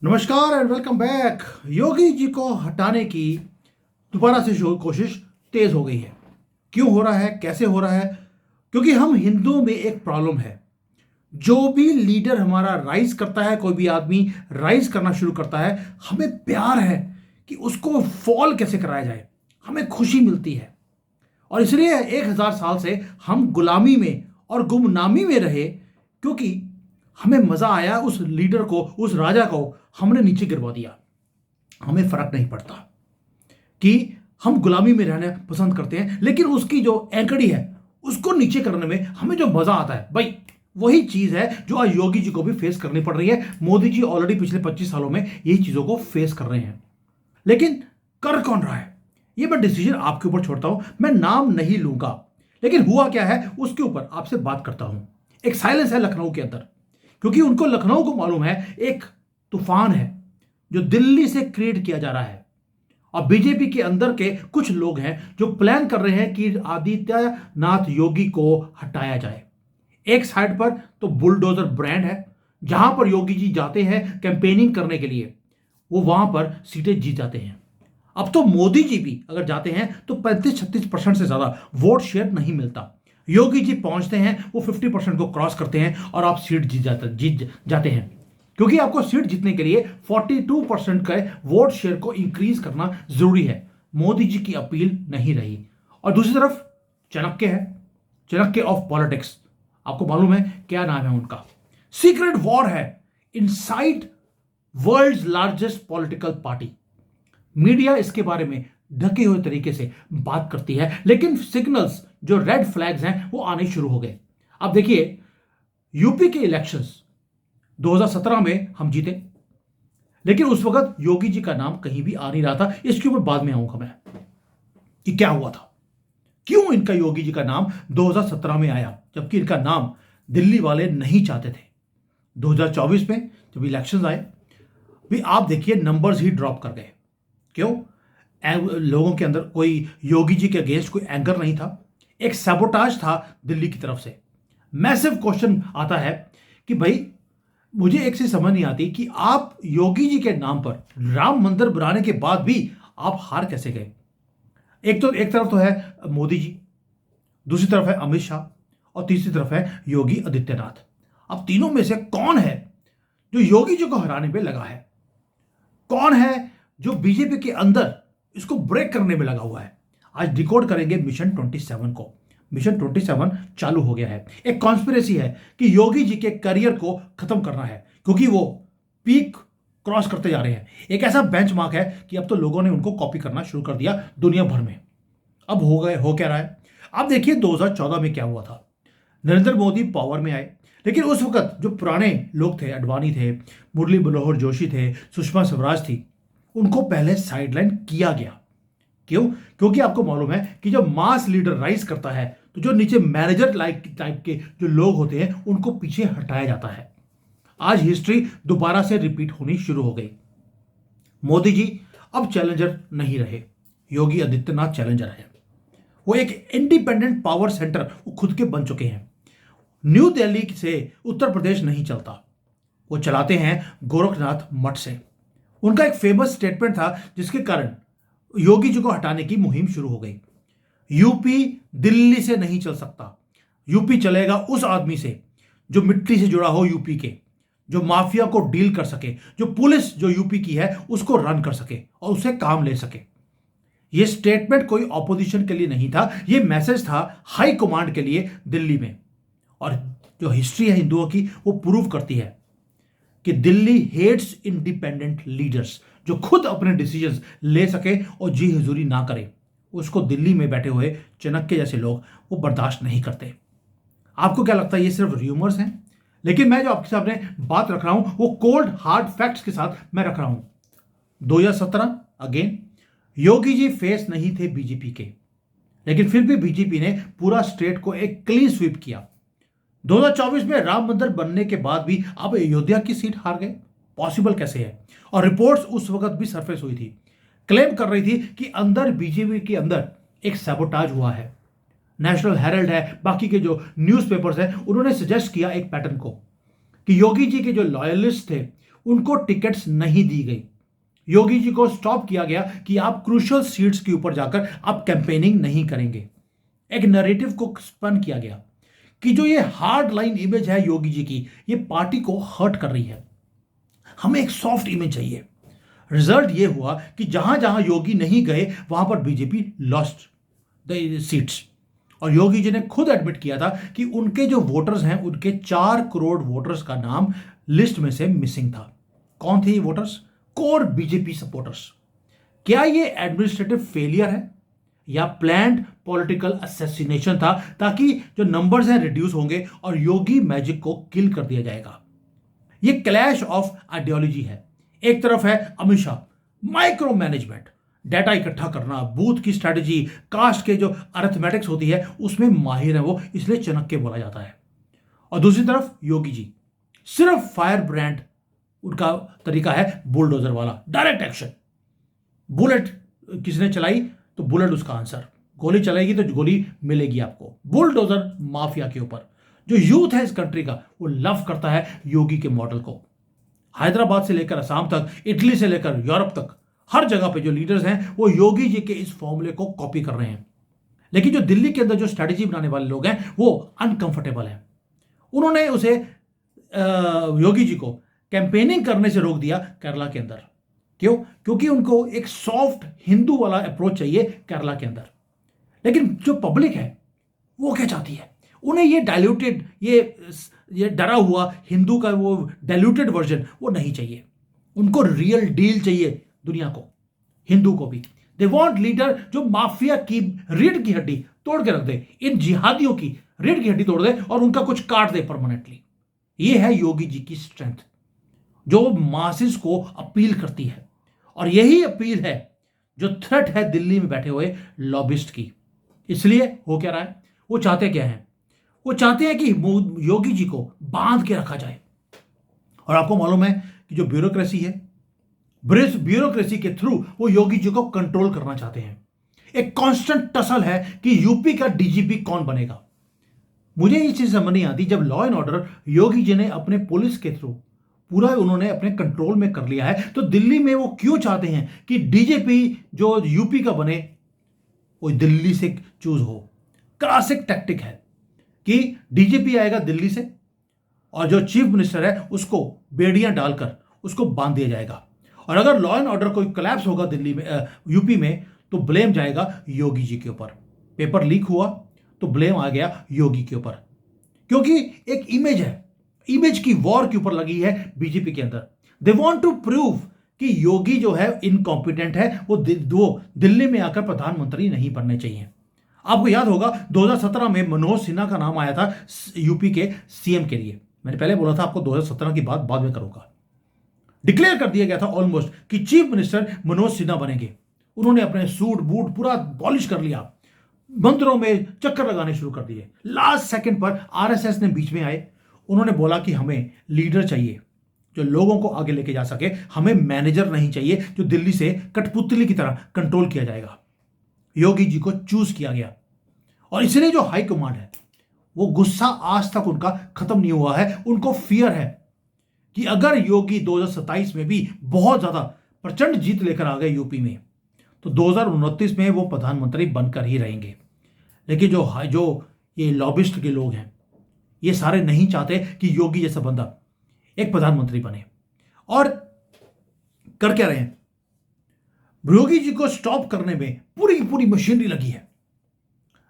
नमस्कार and welcome back. Yogi ji को हटाने की दोबारा से कोशिश तेज हो गई है। क्यों हो रहा है, कैसे हो रहा है? क्योंकि हम हिंदुओं में एक प्रॉब्लम है। जो भी लीडर हमारा राइज करता है, कोई भी आदमी राइज करना शुरू करता है, हमें प्यार है कि उसको फॉल कैसे कराया जाए। हमें खुशी मिलती है और इसलिए 1000 साल से हम गुलामी में और गुमनामी में रहे, क्योंकि हमें मजा आया उस लीडर को, उस राजा को हमने नीचे गिरवा दिया। हमें फर्क नहीं पड़ता कि हम गुलामी में रहना पसंद करते हैं, लेकिन उसकी जो एंकड़ी है उसको नीचे करने में हमें जो मजा आता है, भाई वही चीज है जो आज योगी जी को भी फेस करनी पड़ रही है। मोदी जी ऑलरेडी पिछले 25 सालों में यही चीजों को फेस कर रहे हैं, लेकिन कर कौन रहा है ये मैं डिसीजन आपके ऊपर छोड़ता हूं। मैं नाम नहीं लूंगा, लेकिन हुआ क्या है उसके ऊपर आपसे बात करता हूं। एक साइलेंस है लखनऊ के अंदर, क्योंकि उनको लखनऊ को मालूम है एक तूफान है जो दिल्ली से क्रिएट किया जा रहा है। और बीजेपी के अंदर के कुछ लोग हैं जो प्लान कर रहे हैं कि आदित्यनाथ योगी को हटाया जाए। एक साइड पर तो बुलडोजर ब्रांड है, जहां पर योगी जी जाते हैं कैंपेनिंग करने के लिए, वो वहां पर सीटें जीत जाते हैं। अब तो मोदी जी भी अगर जाते हैं तो 35-36% से ज्यादा वोट शेयर नहीं मिलता। योगी जी पहुंचते हैं, वो 50% को क्रॉस करते हैं और आप सीट जीत जाते हैं। क्योंकि आपको सीट जीतने के लिए 42% का वोट शेयर को इंक्रीज करना जरूरी है। मोदी जी की अपील नहीं रही। और दूसरी तरफ चाणक्य है, चाणक्य ऑफ पॉलिटिक्स। आपको मालूम है क्या नाम है उनका? सीक्रेट वॉर है inside world's largest political party. Media इसके बारे में ढके हुए तरीके से बात करती है, लेकिन सिग्नल्स जो रेड फ्लैग्स हैं वो आने शुरू हो गए। अब देखिए, यूपी के इलेक्शंस 2017 में हम जीते, लेकिन उस वक्त योगी जी का नाम कहीं भी आ नहीं रहा था। इसके ऊपर बाद में आऊंगा मैं कि क्या हुआ था, क्यों इनका योगी जी का नाम 2017 में आया, जबकि इनका नाम दिल्ली वाले नहीं चाहते थे। 2024 में जब इलेक्शंस आए, भी आप देखिए नंबर्स ही ड्रॉप कर गए। क्यों? लोगों के अंदर कोई योगी जी के अगेंस्ट कोई एंकर नहीं था, एक सैबोटाज था दिल्ली की तरफ से। मैसिव क्वेश्चन आता है कि भाई मुझे एक चीज समझ नहीं आती कि आप योगी जी के नाम पर राम मंदिर बनाने के बाद भी आप हार कैसे गए। एक तरफ तो है मोदी जी, दूसरी तरफ है अमित शाह और तीसरी तरफ है योगी आदित्यनाथ। अब तीनों में से कौन है जो योगी जी को हराने पे लगा है? कौन है जो बीजेपी के अंदर इसको ब्रेक करने में लगा हुआ है? आज डिकोड करेंगे मिशन 27 को। मिशन 27 चालू हो गया है। एक कॉन्स्पिरेसी है कि योगी जी के करियर को खत्म करना है, क्योंकि वो पीक क्रॉस करते जा रहे हैं। एक ऐसा बेंचमार्क है कि अब तो लोगों ने उनको कॉपी करना शुरू कर दिया दुनिया भर में। अब हो क्या रहा है? अब देखिए 2014 में क्या हुआ था। नरेंद्र मोदी पावर में आए, लेकिन उस वक्त जो पुराने लोग थे, अडवाणी थे, मुरली मनोहर जोशी थे, सुषमा स्वराज थी, उनको पहले साइडलाइन किया गया। क्यों? क्योंकि आपको मालूम है कि जब मास लीडर राइज करता है तो जो नीचे मैनेजर लाइक टाइप के जो लोग होते हैं उनको पीछे हटाया जाता है। आज हिस्ट्री दोबारा से रिपीट होनी शुरू हो गई। मोदी जी अब चैलेंजर नहीं रहे, योगी आदित्यनाथ चैलेंजर है। वो एक इंडिपेंडेंट पावर सेंटर वो खुद के बन चुके हैं। न्यू दिल्ली से उत्तर प्रदेश नहीं चलता, वो चलाते हैं गोरखनाथ मठ से। उनका एक फेमस स्टेटमेंट था जिसके कारण योगी जी को हटाने की मुहिम शुरू हो गई। यूपी दिल्ली से नहीं चल सकता, यूपी चलेगा उस आदमी से जो मिट्टी से जुड़ा हो, यूपी के, जो माफिया को डील कर सके, जो पुलिस जो यूपी की है उसको रन कर सके और उससे काम ले सके। यह स्टेटमेंट कोई ऑपोजिशन के लिए नहीं था, यह मैसेज था हाई कमांड के लिए दिल्ली में। और जो हिस्ट्री है हिंदुओं की वो प्रूव करती है कि दिल्ली हेट्स इंडिपेंडेंट लीडर्स, जो खुद अपने डिसीजंस ले सके और जी हुजूरी ना करे। उसको दिल्ली में बैठे हुए चाणक्य जैसे लोग वो बर्दाश्त नहीं करते। आपको क्या लगता है ये सिर्फ र्यूमर्स हैं? लेकिन मैं जो आपके सामने बात रख रहा हूं वो कोल्ड हार्ड फैक्ट्स के साथ मैं रख रहा हूं। 2017 अगेन योगी जी फेस नहीं थे बीजेपी के, लेकिन फिर भी बीजेपी ने पूरा स्टेट को एक क्लीन स्वीप किया। 2024 में राम मंदिर बनने के बाद भी अब अयोध्या की सीट हार गए, पॉसिबल कैसे है? और रिपोर्ट्स उस वक्त भी सरफेस हुई थी, क्लेम कर रही थी कि अंदर बीजेपी के अंदर एक सैबोटाज हुआ है। नेशनल हेराल्ड है, बाकी के जो न्यूज़पेपर्स हैं, उन्होंने सजेस्ट किया एक पैटर्न को कि योगी जी के जो लॉयलिस्ट थे उनको टिकट्स नहीं दी गई। योगी जी को स्टॉप किया गया कि आप क्रूशियल सीट्स के ऊपर जाकर आप कैंपेनिंग नहीं करेंगे। एक नैरेटिव को स्पन किया गया कि जो ये हार्ड लाइन इमेज है योगी जी की, ये पार्टी को हर्ट कर रही है, हमें एक सॉफ्ट इमेज चाहिए। रिजल्ट ये हुआ कि जहां जहां योगी नहीं गए वहां पर बीजेपी लॉस्ट द सीट्स। और योगी जी ने खुद एडमिट किया था कि उनके जो वोटर्स हैं, उनके 4 करोड़ वोटर्स का नाम लिस्ट में से मिसिंग था। कौन थे ये वोटर्स? Core BJP supporters. क्या ये एडमिनिस्ट्रेटिव फेलियर है या प्लान्ड पॉलिटिकल असैसिनेशन था, ताकि जो नंबर्स हैं रिड्यूस होंगे और योगी मैजिक को किल कर दिया जाएगा? ये क्लैश ऑफ आइडियोलॉजी है। एक तरफ है Amit Shah, micro management, data इकट्ठा करना, बूथ की स्ट्रेटेजी, कास्ट के जो अरिथमेटिक्स होती है उसमें माहिर है वो, इसलिए चनक्के बोला जाता है। और दूसरी तरफ योगी जी, सिर्फ फायर ब्रांड उनका तरीका है, बुलडोजर वाला, डायरेक्ट एक्शन। बुलेट किसने चलाई तो बुलेट उसका आंसर, गोली चलाएगी तो गोली मिलेगी आपको। बुलडोजर माफिया के ऊपर। जो यूथ है इस कंट्री का, वो लव करता है योगी के मॉडल को। हैदराबाद से लेकर असम तक, इटली से लेकर यूरोप तक, हर जगह पे जो लीडर्स हैं वो योगी जी के इस फॉर्मूले को कॉपी कर रहे हैं। लेकिन जो दिल्ली के अंदर जो स्ट्रैटेजी बनाने वाले लोग हैं वो अनकंफर्टेबल हैं। उन्होंने उसे योगी जी को कैंपेनिंग करने से रोक दिया केरला के अंदर। क्यों? क्योंकि उनको एक सॉफ्ट हिंदू वाला अप्रोच चाहिए केरला के अंदर। लेकिन जो पब्लिक है वो क्या चाहती है? उन्हें ये डाइल्यूटेड, ये डरा हुआ हिंदू का वो डाइल्यूटेड वर्जन वो नहीं चाहिए। उनको रियल डील चाहिए दुनिया को, हिंदू को भी। दे वांट लीडर जो माफिया की रीढ़ की हड्डी तोड़ के रख दे, इन जिहादियों की रीढ़ की हड्डी तोड़ दे और उनका कुछ काट दे परमानेंटली। ये है योगी जी की स्ट्रेंथ, जो मासेस को अपील करती है। और यही अपील है जो थ्रेट है दिल्ली में बैठे हुए लॉबिस्ट की। इसलिए हो क्या रहा है? वो चाहते क्या है? वो चाहते हैं कि योगी जी को बांध के रखा जाए। और आपको मालूम है कि जो ब्यूरोक्रेसी है, ब्यूरोक्रेसी के थ्रू वो योगी जी को कंट्रोल करना चाहते हैं। एक कांस्टेंट टसल है कि यूपी का डीजीपी कौन बनेगा। मुझे ये चीज समझ नहीं आती, जब law and order Yogi ji ने अपने पुलिस के थ्रू पूरा उन्होंने अपने कंट्रोल में कर लिया है, तो दिल्ली में वो क्यों चाहते हैं कि डीजीपी जो यूपी का बने वो दिल्ली से चूज हो? क्लासिक टैक्टिक है कि डीजीपी आएगा दिल्ली से और जो चीफ मिनिस्टर है उसको बेड़ियां डालकर उसको बांध दिया जाएगा। और अगर लॉ एंड ऑर्डर कोई कोलैप्स होगा दिल्ली में, यूपी में, तो ब्लेम जाएगा योगी जी के ऊपर। पेपर लीक हुआ तो ब्लेम आ गया योगी के ऊपर, क्योंकि एक इमेज है, इमेज की वॉर के ऊपर लगी है बीजेपी के अंदर। दे वांट टू प्रूव कि योगी जो है इनकॉम्पिटेंट है, वो दिल्ली में आकर प्रधानमंत्री नहीं बनने चाहिए। आपको याद होगा 2017 में मनोज सिन्हा का नाम आया था यूपी के सीएम के लिए। मैंने पहले बोला था आपको 2017 की बात बाद में करूंगा। डिक्लेयर कर दिया गया था ऑलमोस्ट कि चीफ मिनिस्टर मनोज सिन्हा बनेंगे। उन्होंने अपने सूट बूट पूरा पॉलिश कर लिया, मंदिरों में चक्कर लगाने शुरू कर दिए। लास्ट सेकंड पर आरएसएस ने बीच में आए, उन्होंने बोला कि हमें लीडर चाहिए जो लोगों को आगे लेके जा सके, हमें मैनेजर नहीं चाहिए जो दिल्ली से कठपुतली की तरह कंट्रोल किया जाएगा। योगी जी को चूज किया गया और इसलिए जो हाई कमांड है वो गुस्सा आज तक उनका खत्म नहीं हुआ है। उनको फियर है कि अगर योगी 2027 में भी बहुत ज्यादा प्रचंड जीत लेकर आ गए यूपी में, तो 2029 में वो प्रधानमंत्री बनकर ही रहेंगे। लेकिन जो ये लॉबिस्ट के लोग हैं, ये सारे नहीं चाहते कि योगी जैसा बंदा एक प्रधानमंत्री बने। और कर क्या रहे हैं? योगी जी को स्टॉप करने में पूरी पूरी मशीनरी लगी है।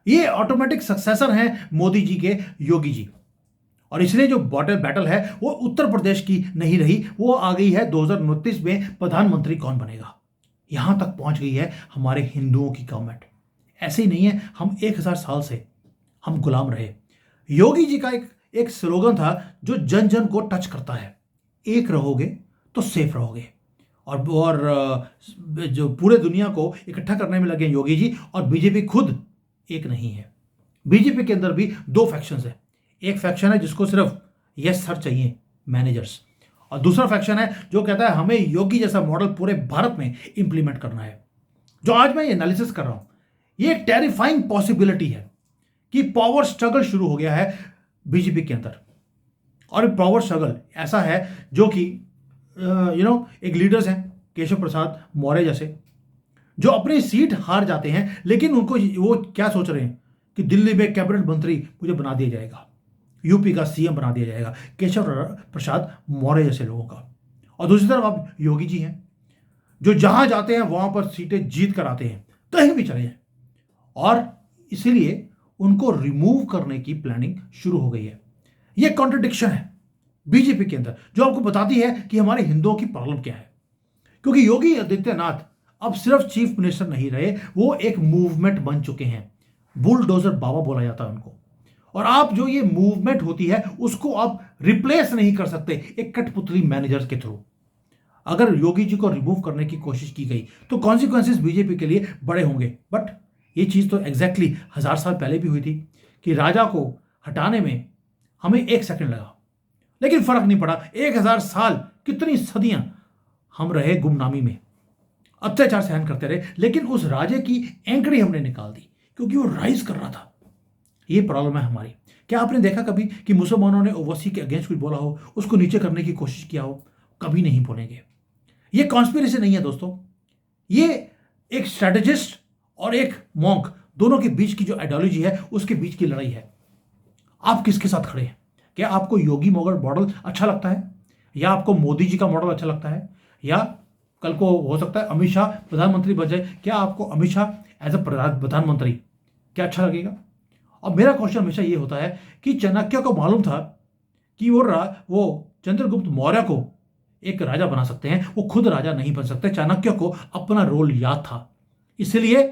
ये ऑटोमेटिक सक्सेसर हैं मोदी जी के योगी जी। और इसलिए जो बैटल है वो उत्तर प्रदेश की नहीं रही, वो आ गई है 2029 में प्रधानमंत्री कौन बनेगा। यहां तक पहुंच गई है हमारे हिंदुओं की गवर्नमेंट। ऐसे ही नहीं है, हम 1000 साल से हम गुलाम रहे। योगी जी का एक स्लोगन था जो जन जन को टच करता है, एक रहोगे तो सेफ रहोगे। और जो पूरे दुनिया को इकट्ठा करने में लगे योगी जी, और बीजेपी खुद एक नहीं है। बीजेपी के अंदर भी 2 फैक्शंस है। एक फैक्शन है जिसको सिर्फ यस सर चाहिए मैनेजर्स, और दूसरा फैक्शन है जो कहता है हमें योगी जैसा मॉडल पूरे भारत में इंप्लीमेंट करना है। जो आज मैं एनालिसिस कर रहा हूं, ये एक टेरिफाइंग पॉसिबिलिटी है कि पावर स्ट्रगल शुरू हो गया है बीजेपी के अंदर। और पावर स्ट्रगल ऐसा है जो कि एक लीडर्स हैं केशव प्रसाद मौर्य जैसे, जो अपनी सीट हार जाते हैं, लेकिन उनको वो क्या सोच रहे हैं कि दिल्ली में कैबिनेट मंत्री मुझे बना दिया जाएगा, यूपी का सीएम बना दिया जाएगा, केशव प्रसाद मौर्य जैसे लोगों का। और दूसरी तरफ अब योगी जी हैं, जो जहां जाते हैं वहां पर सीटें जीत कर आते हैं, कहीं भी चले जाएं, और इसीलिए उनको रिमूव करने की प्लानिंग शुरू हो गई है। यह कॉन्ट्रडिक्शन है बीजेपी के अंदर, जो आपको बताती है कि हमारे हिंदुओं की प्रॉब्लम क्या है। क्योंकि योगी आदित्यनाथ अब सिर्फ चीफ मिनिस्टर नहीं रहे, वो एक मूवमेंट बन चुके हैं। बुलडोजर बाबा बोला जाता है उनको। और आप जो ये मूवमेंट होती है उसको आप रिप्लेस नहीं कर सकते एक कठपुतली मैनेजर के थ्रू। अगर योगी जी को रिमूव करने की कोशिश की गई तो कॉन्सिक्वेंसेस बीजेपी के लिए बड़े होंगे। बट ये चीज तो एग्जैक्टली 1000 साल पहले भी हुई थी कि राजा को हटाने में हमें 1 सेकंड लगा, लेकिन फर्क नहीं पड़ा। 1000 साल, कितनी सदियां हम रहे गुमनामी में, अत्याचार सहन करते रहे, लेकिन उस राजे की एंकड़ी हमने निकाल दी क्योंकि वो राइज कर रहा था। ये प्रॉब्लम है हमारी। क्या आपने देखा कभी कि मुसलमानों ने ओवैसी के अगेंस्ट कुछ बोला हो, उसको नीचे करने की कोशिश किया हो? कभी नहीं बोलेंगे। ये कॉन्स्पिरेसी नहीं है दोस्तों, ये एक स्ट्रेटेजिस्ट और एक मॉन्क दोनों के बीच की जो आइडियोलॉजी है उसके बीच की लड़ाई है। आप किसके साथ खड़े हैं? क्या आपको योगी मॉडल अच्छा लगता है, या आपको मोदी जी का मॉडल अच्छा लगता है, या कल को हो सकता है अमित शाह प्रधानमंत्री बन जाए, क्या आपको अमित शाह एज अ प्रधानमंत्री क्या अच्छा लगेगा? और मेरा क्वेश्चन हमेशा ये होता है कि चाणक्य को मालूम था कि वो चंद्रगुप्त मौर्य को एक राजा बना सकते हैं, वो खुद राजा नहीं बन सकते। चाणक्य को अपना रोल याद था, इसलिए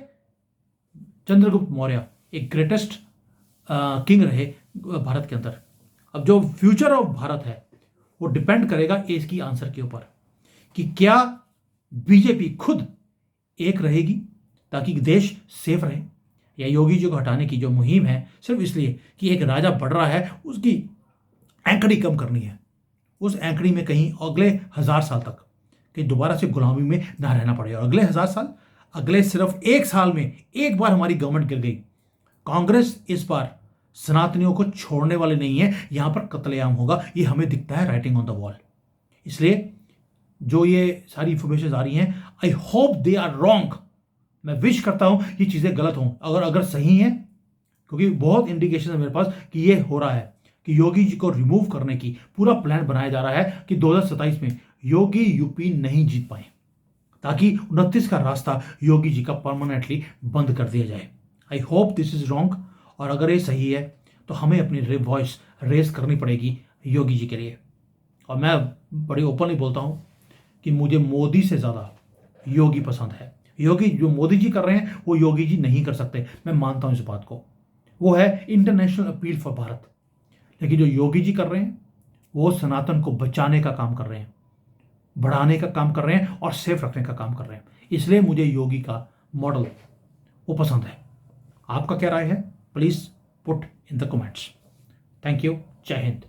चंद्रगुप्त मौर्य एक ग्रेटेस्ट किंग रहे भारत के अंदर। अब जो फ्यूचर ऑफ भारत है वो डिपेंड करेगा इसकी आंसर के ऊपर कि क्या बीजेपी खुद एक रहेगी ताकि देश सेफ रहे, या योगी जी को हटाने की जो मुहिम है सिर्फ इसलिए कि एक राजा बढ़ रहा है उसकी एंकड़ी कम करनी है, उस एंकड़ी में कहीं अगले 1000 साल तक कहीं दोबारा से गुलामी में ना रहना पड़े। और अगले 1000 साल, अगले सिर्फ 1 साल में एक बार हमारी गवर्नमेंट गिर गई, कांग्रेस इस बार सनातनियों को छोड़ने वाले नहीं है, यहां पर कत्लेआम होगा। ये हमें दिखता है राइटिंग ऑन द वॉल। इसलिए जो ये सारी इंफॉर्मेशन आ रही हैं, I hope they are wrong. मैं विश करता हूं ये चीजें गलत हों। अगर सही हैं, क्योंकि बहुत इंडिकेशन है मेरे पास कि ये हो रहा है कि योगी जी को रिमूव करने की पूरा प्लान बनाया जा रहा है कि 2027 में योगी यूपी नहीं जीत पाए, ताकि 29 का रास्ता योगी जी का परमानेंटली बंद कर दिया जाए। I hope this is wrong. और अगर ये सही है तो हमें अपनी वॉइस रेज करनी पड़ेगी योगी जी के लिए। और मैं बड़ी ओपनली बोलता हूं कि मुझे मोदी से ज़्यादा योगी पसंद है। योगी जो मोदी जी कर रहे हैं वो योगी जी नहीं कर सकते, मैं मानता हूं इस बात को। वो है इंटरनेशनल अपील फॉर भारत, लेकिन जो योगी जी कर रहे हैं वो सनातन को बचाने का काम कर रहे हैं, बढ़ाने का काम कर रहे हैं और सेफ रखने का काम कर रहे हैं। इसलिए मुझे योगी का मॉडल वो पसंद है। आपका क्या राय है? Please put in the comments. Thank you. जय हिंद।